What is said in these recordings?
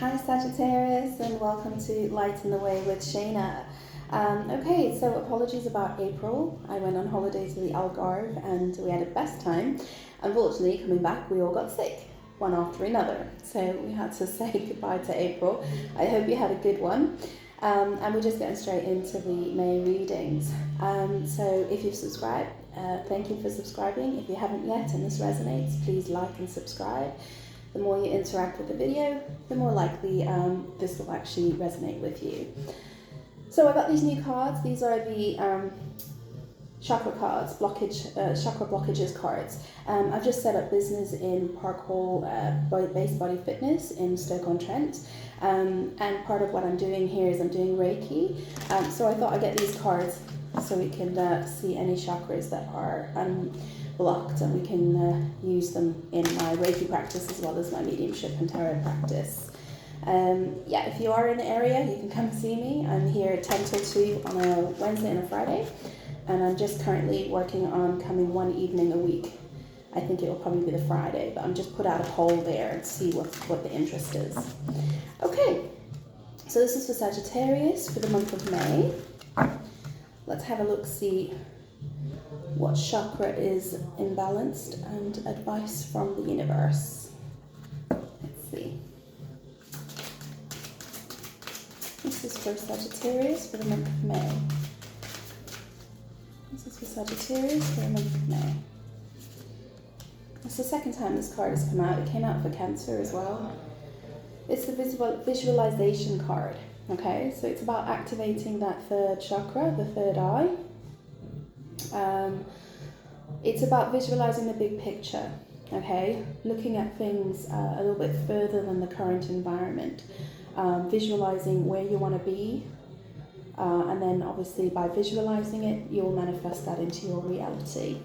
Hi Sagittarius, and welcome to Light in the Way with Shayna. Okay, so apologies about April. I went on holiday to the Algarve and we had a best time. Unfortunately, coming back, we all got sick, one after another. So we had to say goodbye to April. I hope you had a good one. And we're just getting straight into the May readings. So if you've subscribed, thank you for subscribing. If you haven't yet and this resonates, please like and subscribe. The more you interact with the video, the more likely this will actually resonate with you. So I got these new cards. These are the chakra cards, chakra blockages cards. I've just set up business in Park Hall Base Body Fitness in Stoke-on-Trent. And part of what I'm doing here is I'm doing Reiki. So I thought I'd get these cards so we can see any chakras that are blocked, and we can use them in my Reiki practice as well as my mediumship and tarot practice. Yeah, if you are in the area, you can come see me. I'm here 10 till 2 on a Wednesday and a Friday, and I'm just currently working on coming one evening a week. I think it will probably be the Friday, but I'm just put out a poll there and see what the interest is. Okay, so this is for Sagittarius for the month of May. Let's have a look, see what chakra is imbalanced and advice from the universe. Let's see. This is for Sagittarius for the month of May. This is for Sagittarius for the month of May. It's the second time this card has come out. It came out for Cancer as well. It's the visualization card. Okay, so it's about activating that third chakra, the third eye. It's about visualizing the big picture, okay? Looking at things a little bit further than the current environment. Visualizing where you want to be, and then obviously by visualizing it, you'll manifest that into your reality.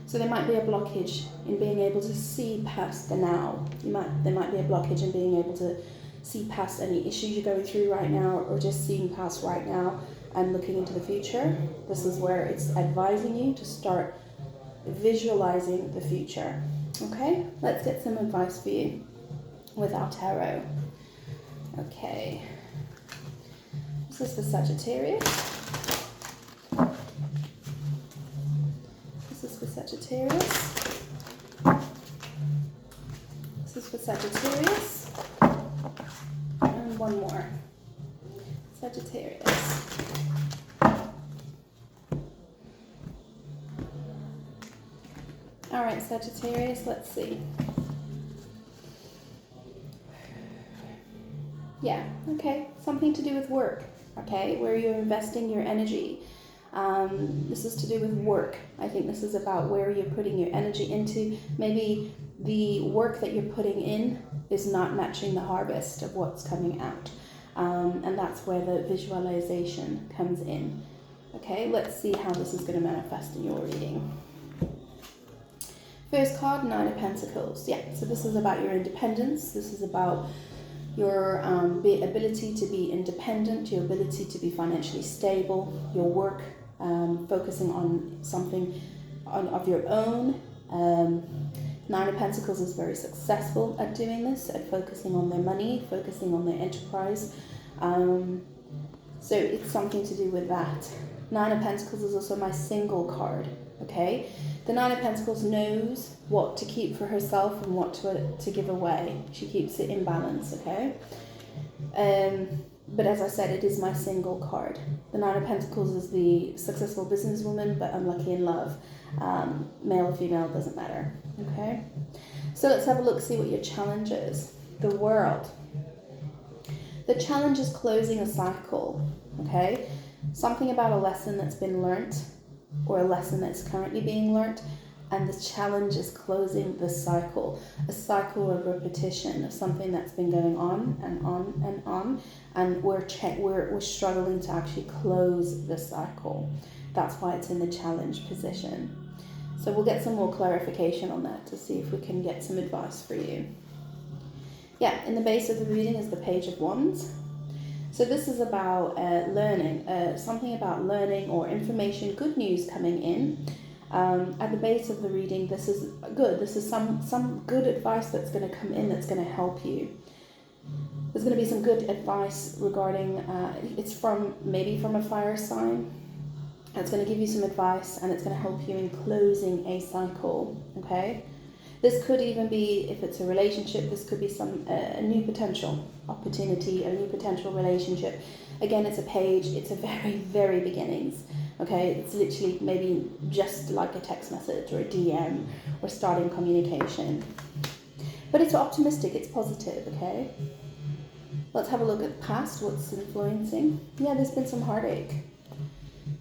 So there might be a blockage in being able to see past the now. There might be a blockage in being able to see past any issues you're going through right now, or just seeing past right now and looking into the future. This is where it's advising you to start visualizing the future. Okay, let's get some advice for you with our tarot. Okay, this is for Sagittarius. This is for Sagittarius. This is for Sagittarius. And one more. Sagittarius. All right, Sagittarius, let's see. Yeah, okay, something to do with work, okay, where you're investing your energy. This is to do with work. I think this is about where you're putting your energy into. Maybe the work that you're putting in is not matching the harvest of what's coming out. And that's where the visualization comes in. Okay, let's see how this is going to manifest in your reading. First card, Nine of Pentacles. Yeah, so this is about your independence. This is about your ability to be independent, your ability to be financially stable, your work, focusing on something of your own. Nine of Pentacles is very successful at doing this, at focusing on their money, focusing on their enterprise. So it's something to do with that. Nine of Pentacles is also my single card, okay? The Nine of Pentacles knows what to keep for herself and what to give away. She keeps it in balance, okay? But as I said, it is my single card. The Nine of Pentacles is the successful businesswoman, but unlucky in love. Male or female, doesn't matter, okay? So let's have a look, see what your challenge is. The World. The challenge is closing a cycle, okay? Something about a lesson that's been learnt, or a lesson that's currently being learnt, and the challenge is closing the cycle, a cycle of repetition of something that's been going on and on and on, and we're struggling to actually close the cycle. That's why it's in the challenge position. So we'll get some more clarification on that to see if we can get some advice for you. Yeah, in the base of the reading is the Page of Wands. So this is about learning, something about learning or information, good news coming in. At the base of the reading, this is good. This is some good advice that's going to come in that's going to help you. There's going to be some good advice regarding, it's maybe from a fire sign. It's going to give you some advice, and it's going to help you in closing a cycle, okay? This could even be, if it's a relationship, this could be a new potential opportunity, a new potential relationship. Again, it's a page, it's a very, very beginnings, okay? It's literally maybe just like a text message or a DM or starting communication. But it's optimistic, it's positive, okay? Let's have a look at the past, what's influencing. Yeah, there's been some heartache.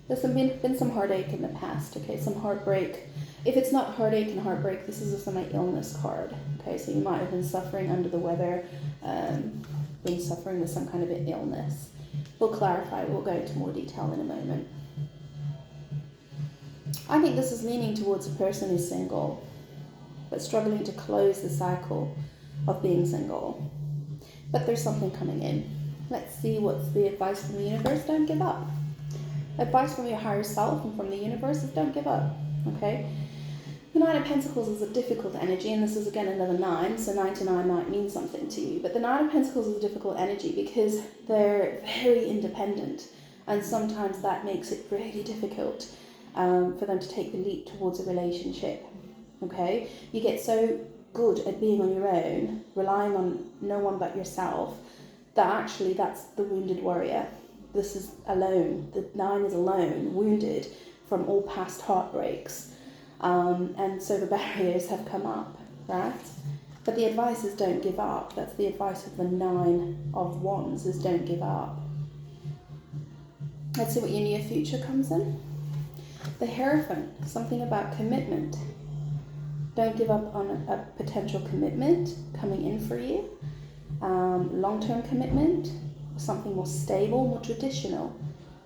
There's been some heartache in the past, okay, some heartbreak. If it's not heartache and heartbreak, this is also my illness card, okay, so you might have been suffering under the weather, been suffering with some kind of an illness. We'll clarify, we'll go into more detail in a moment. I think this is leaning towards a person who's single, but struggling to close the cycle of being single. But there's something coming in. Let's see what's the advice from the universe. Don't give up. Advice from your higher self and from the universe is don't give up, okay? The Nine of Pentacles is a difficult energy, and this is again another 9, so 99 might mean something to you. But the Nine of Pentacles is a difficult energy because they're very independent, and sometimes that makes it really difficult for them to take the leap towards a relationship, okay? You get so good at being on your own, relying on no one but yourself, that actually that's the wounded warrior. This is alone. The 9 is alone, wounded from all past heartbreaks. And so the barriers have come up, right? But the advice is don't give up. That's the advice of the 9 of Wands, is don't give up. Let's see what your near future comes in. The Hierophant, something about commitment. Don't give up on a potential commitment coming in for you. Long-term commitment, something more stable, more traditional,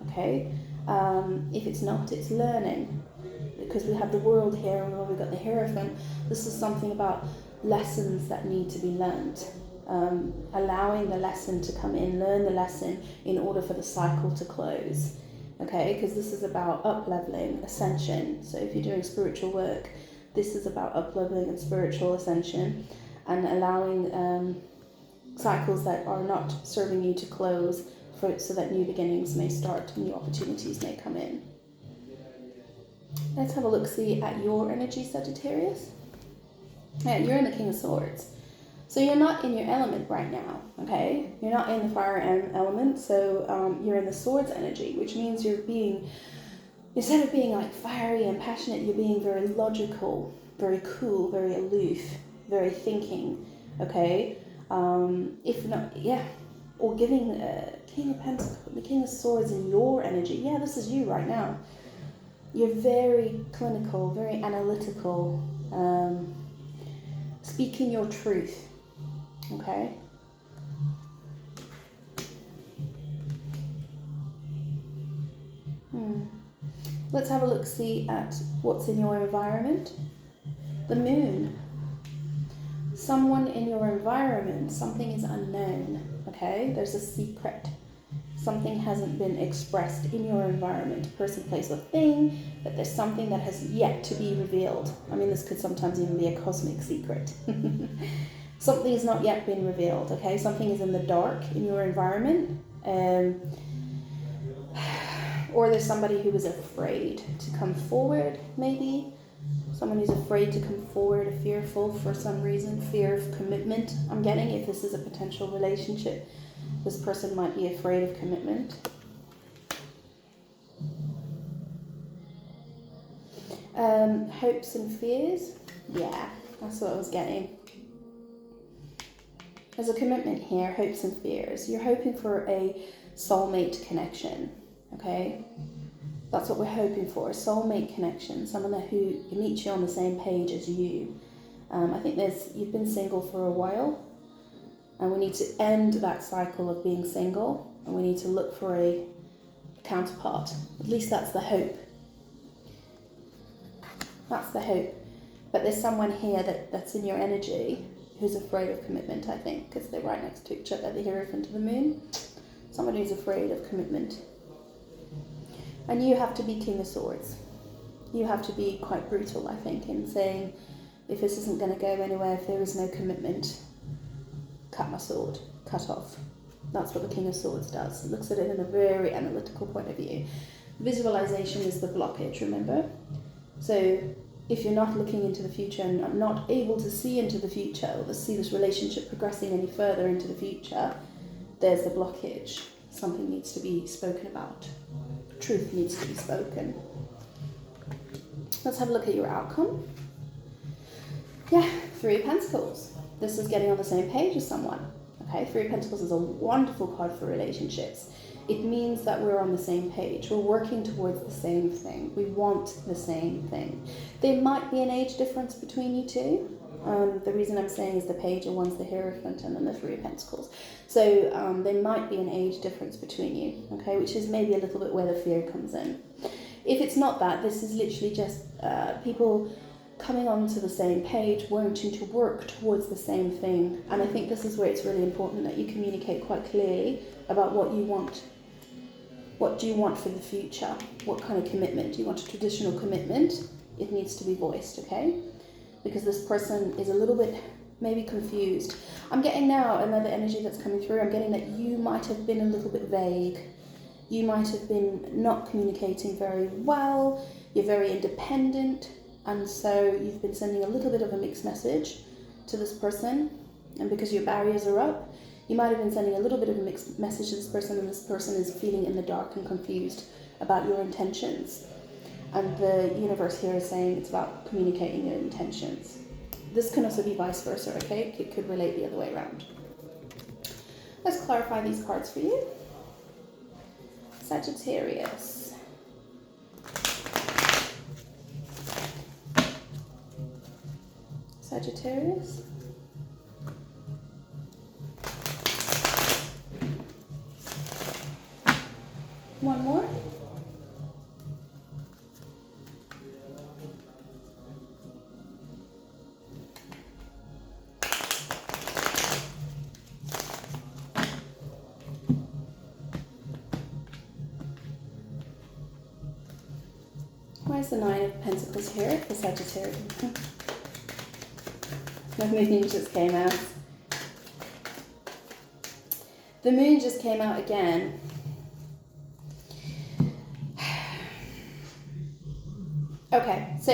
okay? If it's not, it's learning. Because we have the World here and we've got the Hierophant, this is something about lessons that need to be learned. Allowing the lesson to come in, learn the lesson in order for the cycle to close, okay? Because this is about up-leveling, ascension. So if you're doing spiritual work, this is about up-leveling and spiritual ascension, and allowing cycles that are not serving you to close so that new beginnings may start, new opportunities may come in. Let's have a look-see at your energy, Sagittarius. Yeah, you're in the King of Swords. So you're not in your element right now, okay? You're not in the fire element, so you're in the Swords energy, which means you're being, instead of being like fiery and passionate, you're being very logical, very cool, very aloof, very thinking, okay? If not, yeah, or giving King of Pentacles, the King of Swords in your energy. Yeah, this is you right now. You're very clinical, very analytical, speaking your truth, okay? Let's have a look-see at what's in your environment. The Moon. Someone in your environment, something is unknown, okay? There's a secret. Something hasn't been expressed in your environment, person, place, or thing, but there's something that has yet to be revealed. I mean, this could sometimes even be a cosmic secret. Something has not yet been revealed, okay? Something is in the dark in your environment. Or there's somebody who is afraid to come forward, maybe. Someone who's afraid to come forward, fearful for some reason, fear of commitment. I'm getting, if this is a potential relationship, this person might be afraid of commitment. Hopes and fears. Yeah, that's what I was getting. There's a commitment here, hopes and fears. You're hoping for a soulmate connection, okay? That's what we're hoping for, a soulmate connection, someone who meets you on the same page as you. I think you've been single for a while, and we need to end that cycle of being single, and we need to look for a counterpart. At least that's the hope. That's the hope. But there's someone here that's in your energy who's afraid of commitment, I think, because they're right next to each other, the Hierophant to the Moon. Someone who's afraid of commitment. And you have to be King of Swords. You have to be quite brutal, I think, in saying, if this isn't going to go anywhere, if there is no commitment, cut my sword. cut off. That's what the King of Swords does. It looks at it in a very analytical point of view. Visualization is the blockage, remember? So if you're not looking into the future and not able to see into the future or to see this relationship progressing any further into the future, there's the blockage. Something needs to be spoken about. Truth needs to be spoken. Let's have a look at your outcome. Yeah, Three of Pentacles. This is getting on the same page as someone. Okay, Three of Pentacles is a wonderful card for relationships. It means that we're on the same page. We're working towards the same thing. We want the same thing. There might be an age difference between you two. The reason I'm saying is the page, and one's the Hierophant and then the Three of Pentacles. So there might be an age difference between you, okay, which is maybe a little bit where the fear comes in. If it's not that, this is literally just people coming onto the same page, wanting to work towards the same thing. And I think this is where it's really important that you communicate quite clearly about what you want. What do you want for the future? What kind of commitment? Do you want a traditional commitment? It needs to be voiced, okay? Because this person is a little bit maybe confused. I'm getting now another energy that's coming through. I'm getting that you might have been a little bit vague. You might have been not communicating very well. You're very independent. And so you've been sending a little bit of a mixed message to this person. And because your barriers are up, you might have been sending a little bit of a mixed message to this person, and this person is feeling in the dark and confused about your intentions. And the universe here is saying it's about communicating your intentions. This can also be vice versa, okay? It could relate the other way around. Let's clarify these cards for you. Sagittarius. Sagittarius. One more. Where's the Nine of Pentacles here for Sagittarius? The moon just came out. The moon just came out again. Okay, so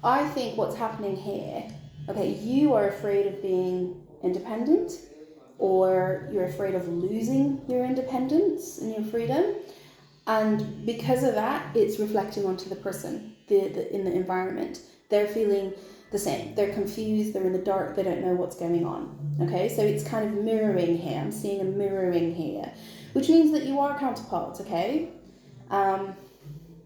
I think what's happening here, okay, you are afraid of being independent, or you're afraid of losing your independence and your freedom. And because of that, it's reflecting onto the person in the environment. They're feeling the same. They're confused, they're in the dark, they don't know what's going on. Okay, so it's kind of mirroring here. I'm seeing a mirroring here, which means that you are counterparts, okay?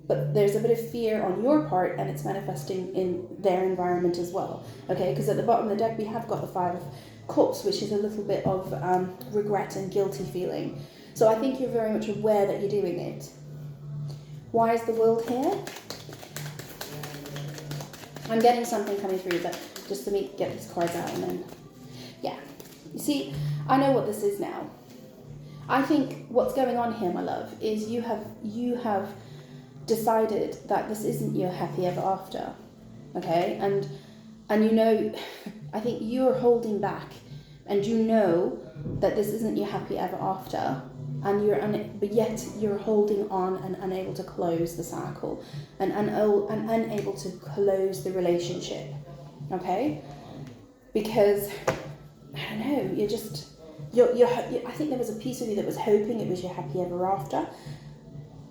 But there's a bit of fear on your part, and it's manifesting in their environment as well. Okay, because at the bottom of the deck, we have got the Five of Cups, which is a little bit of regret and guilty feeling. So I think you're very much aware that you're doing it. Why is the World here? I'm getting something coming through, but just let me get these cards out and then, yeah. You see, I know what this is now. I think what's going on here, my love, is you have decided that this isn't your happy ever after, okay? And you know, I think you're holding back, and you know that this isn't your happy ever after, and but yet you're holding on and unable to close the cycle, and unable to close the relationship, okay? Because I don't know, you're I think there was a piece of you that was hoping it was your happy ever after,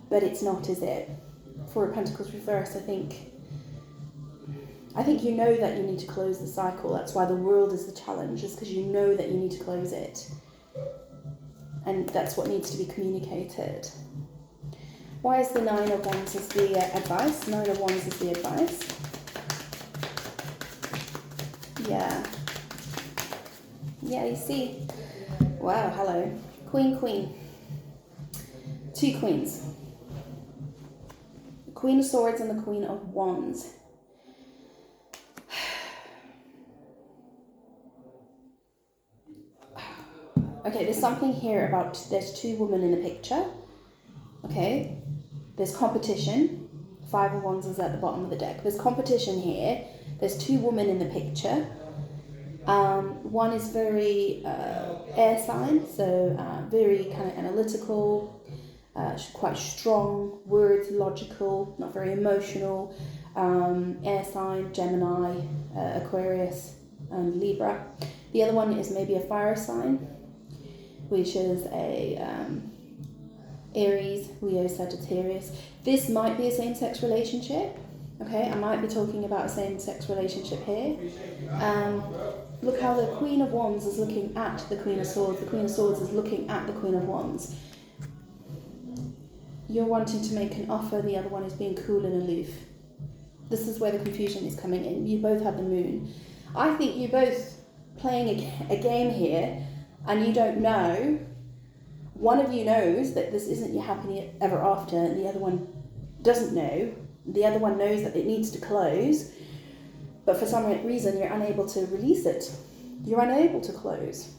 but it's not, is it? Four of Pentacles reversed, I think you know that you need to close the cycle. That's why the World is the challenge, is because you know that you need to close it. And that's what needs to be communicated. Why is the Nine of Wands as the advice? Nine of Wands is the advice. Yeah. Yeah, you see. Wow, hello. Queen. Two queens. The Queen of Swords and the Queen of Wands. Okay, there's something here about, there's two women in the picture, okay? There's competition. Five of Wands is at the bottom of the deck. There's competition here. There's two women in the picture. One is very air sign, so very kind of analytical, quite strong words, logical, not very emotional. Air sign, Gemini, Aquarius, and Libra. The other one is maybe a fire sign, which is a Aries, Leo, Sagittarius. This might be a same-sex relationship. Okay, I might be talking about a same-sex relationship here. Look how the Queen of Wands is looking at the Queen of Swords. The Queen of Swords is looking at the Queen of Wands. You're wanting to make an offer, the other one is being cool and aloof. This is where the confusion is coming in. You both have the moon. I think you're both playing a game here and you don't know. One of you knows that this isn't your happily ever after and the other one doesn't know. The other one knows that it needs to close, but for some reason you're unable to release it. You're unable to close.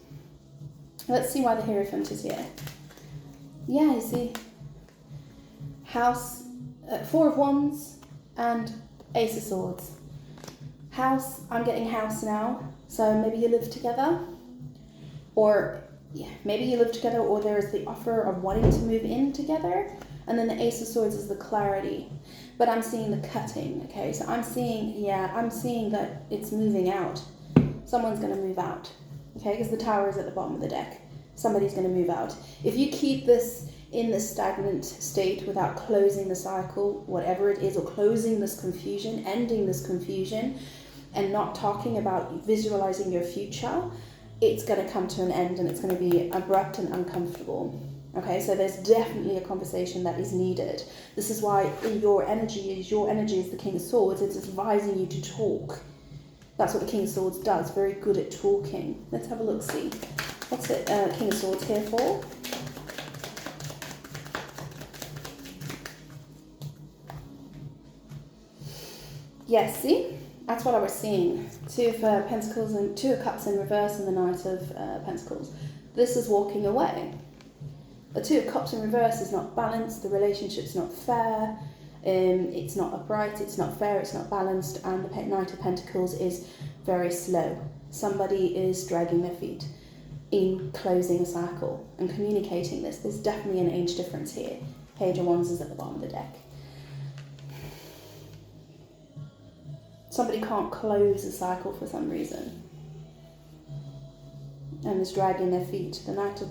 Let's see why the Hierophant is here. Yeah, you see, House, Four of Wands and Ace of Swords. House, I'm getting house now, so maybe you live together, or maybe you live together, or there's the offer of wanting to move in together, and then the Ace of Swords is the clarity. But I'm seeing the cutting, okay? So I'm seeing that it's moving out. Someone's going to move out, okay? Because the Tower is at the bottom of the deck. Somebody's going to move out. If you keep this in this stagnant state without closing the cycle, whatever it is, or closing this confusion, ending this confusion, and not talking about visualizing your future, it's going to come to an end and it's going to be abrupt and uncomfortable. Okay, so there's definitely a conversation that is needed. This is why your energy is the King of Swords. It's advising you to talk. That's what the King of Swords does. Very good at talking. Let's have a look, see. What's it King of Swords here for? Yes, see? That's what I was seeing. Two of Pentacles and Two of Cups in reverse and the Knight of Pentacles. This is walking away. The Two of Cups in reverse is not balanced, the relationship's not fair, it's not upright, it's not fair, it's not balanced, and the Knight of Pentacles is very slow. Somebody is dragging their feet in closing a cycle and communicating this. There's definitely an age difference here. Page of Wands is at the bottom of the deck. Somebody can't close a cycle for some reason and is dragging their feet. The Knight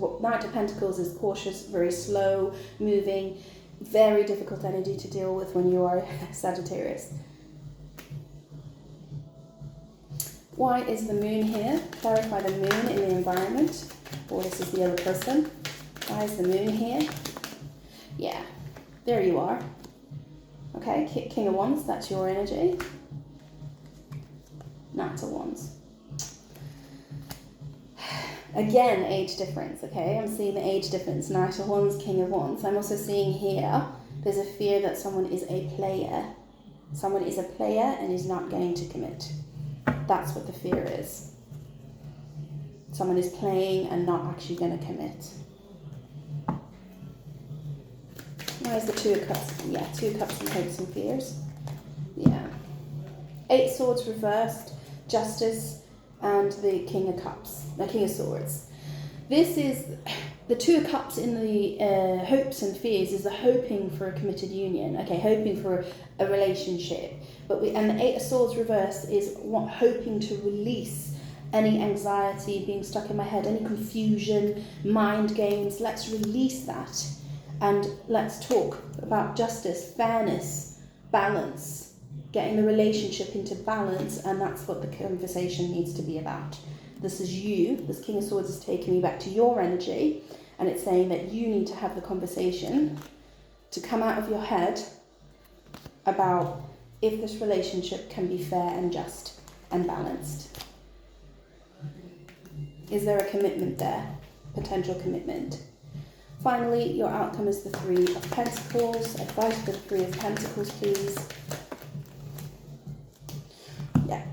of Pentacles is cautious, very slow moving, very difficult energy to deal with when you are Sagittarius. Why is the moon here? Clarify the moon in the environment. Or this is the other person. Why is the moon here? Yeah, there you are. Okay, King of Wands, that's your energy. Knight of Wands. Again, age difference, okay? I'm seeing the age difference. Knight of Wands, King of Wands. I'm also seeing here, there's a fear that someone is a player. Someone is a player and is not going to commit. That's what the fear is. Someone is playing and not actually going to commit. Why is the Two of Cups? Yeah, Two of Cups and hopes and fears. Yeah. Eight Swords reversed, Justice, and the King of Cups, the King of Swords. This is the Two of Cups in the hopes and fears is the hoping for a committed union, okay, hoping for a relationship. And the Eight of Swords reversed is hoping to release any anxiety being stuck in my head, any confusion, mind games. Let's release that and let's talk about justice, fairness, balance. Getting the relationship into balance, and that's what the conversation needs to be about. This is you, this King of Swords is taking me back to your energy, and it's saying that you need to have the conversation to come out of your head about if this relationship can be fair and just and balanced. Is there a commitment there? Potential commitment. Finally, your outcome is the Three of Pentacles. Advice for the Three of Pentacles, please. Yeah.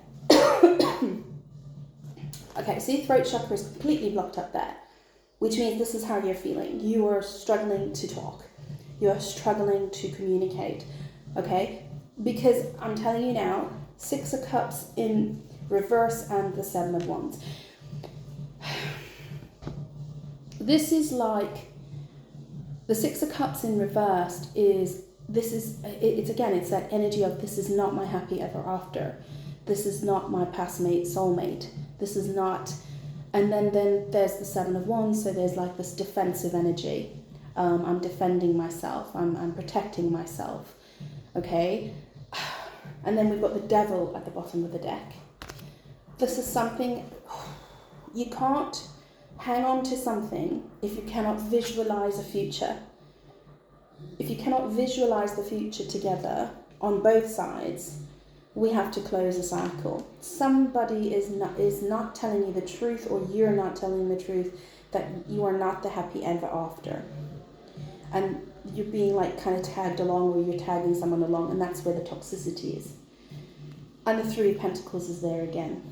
Okay, see, throat chakra is completely blocked up there, which means this is how you're feeling. You are struggling to talk. You are struggling to communicate, okay? Because I'm telling you now, Six of Cups in reverse and the Seven of Wands. This is like the Six of Cups in reversed it's that energy of this is not my happy ever after. This is not my past mate, soulmate. This is not, and then there's the Seven of Wands, so there's like this defensive energy. I'm defending myself, I'm protecting myself, okay? And then we've got the Devil at the bottom of the deck. This is something, you can't hang on to something if you cannot visualize a future. If you cannot visualize the future together on both sides, we have to close a cycle. Somebody is not telling you the truth, or you're not telling the truth, that you are not the happy ever after. And you're being like kind of tagged along, or you're tagging someone along, and that's where the toxicity is. And the Three of Pentacles is there again.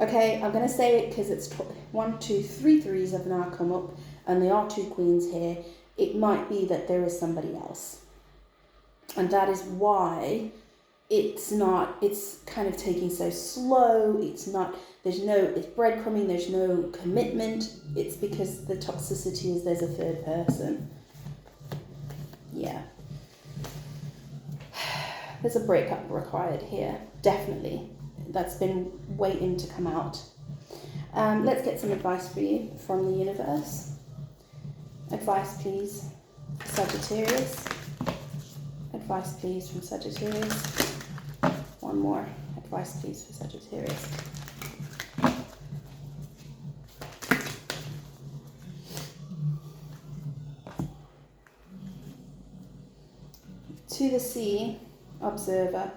Okay, I'm going to say it because it's 1, 2, 3 threes have now come up, and there are 2 queens here. It might be that there is somebody else. And that is why it's kind of taking so slow. It's breadcrumbing, there's no commitment. It's because the toxicity is there's a third person. Yeah. There's a breakup required here, definitely. That's been waiting to come out. Let's get some advice for you from the universe. Advice, please, Sagittarius. Advice, please, from Sagittarius. One more. Advice, please, for Sagittarius. To the Sea, Observer.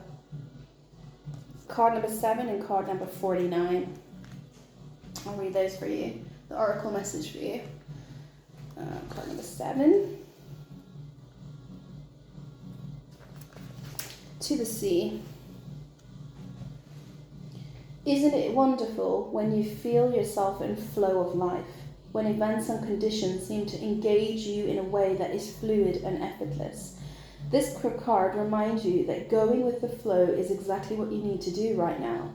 Card number 7 and card number 49. I'll read those for you. The oracle message for you. Card number 7. To the Sea. Isn't it wonderful when you feel yourself in flow of life, when events and conditions seem to engage you in a way that is fluid and effortless? This card reminds you that going with the flow is exactly what you need to do right now.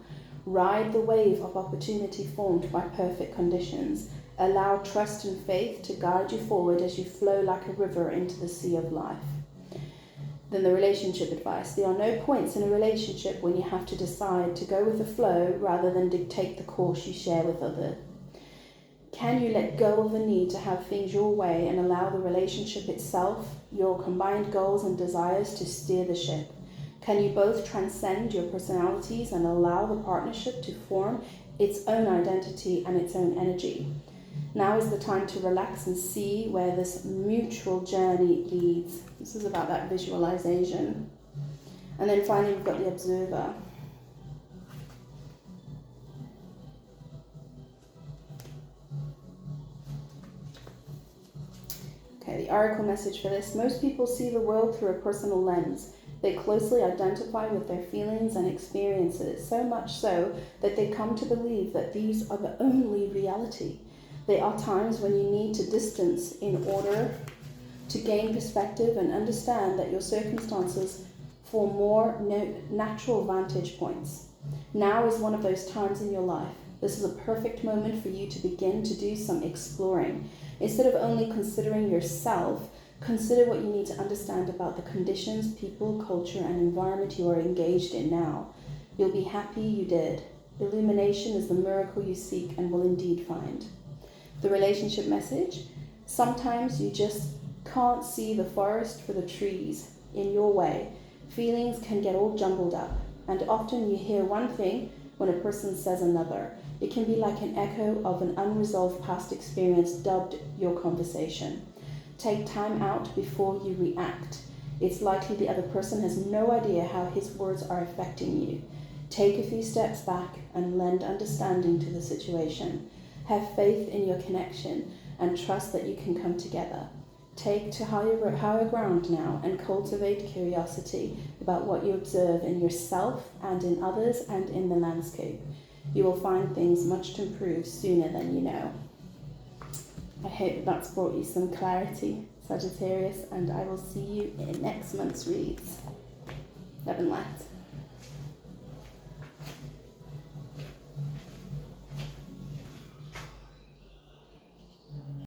Ride the wave of opportunity formed by perfect conditions. Allow trust and faith to guide you forward as you flow like a river into the sea of life. Then the relationship advice. There are no points in a relationship when you have to decide to go with the flow rather than dictate the course you share with others. Can you let go of the need to have things your way and allow the relationship itself, your combined goals and desires, to steer the ship? Can you both transcend your personalities and allow the partnership to form its own identity and its own energy? Now is the time to relax and see where this mutual journey leads. This is about that visualization. And then finally, we've got the Observer. Okay, the oracle message for this. Most people see the world through a personal lens. They closely identify with their feelings and experiences, so much so that they come to believe that these are the only reality. There are times when you need to distance in order to gain perspective and understand that your circumstances form more natural vantage points. Now is one of those times in your life. This is a perfect moment for you to begin to do some exploring. Instead of only considering yourself, consider what you need to understand about the conditions, people, culture, and environment you are engaged in now. You'll be happy you did. Illumination is the miracle you seek and will indeed find. The relationship message. Sometimes you just can't see the forest for the trees in your way. Feelings can get all jumbled up, and often you hear one thing when a person says another. It can be like an echo of an unresolved past experience dubbed your conversation. Take time out before you react. It's likely the other person has no idea how his words are affecting you. Take a few steps back and lend understanding to the situation. Have faith in your connection and trust that you can come together. Take to higher ground now and cultivate curiosity about what you observe in yourself and in others and in the landscape. You will find things much to improve sooner than you know. I hope that's brought you some clarity, Sagittarius, and I will see you in next month's reads. Love and light.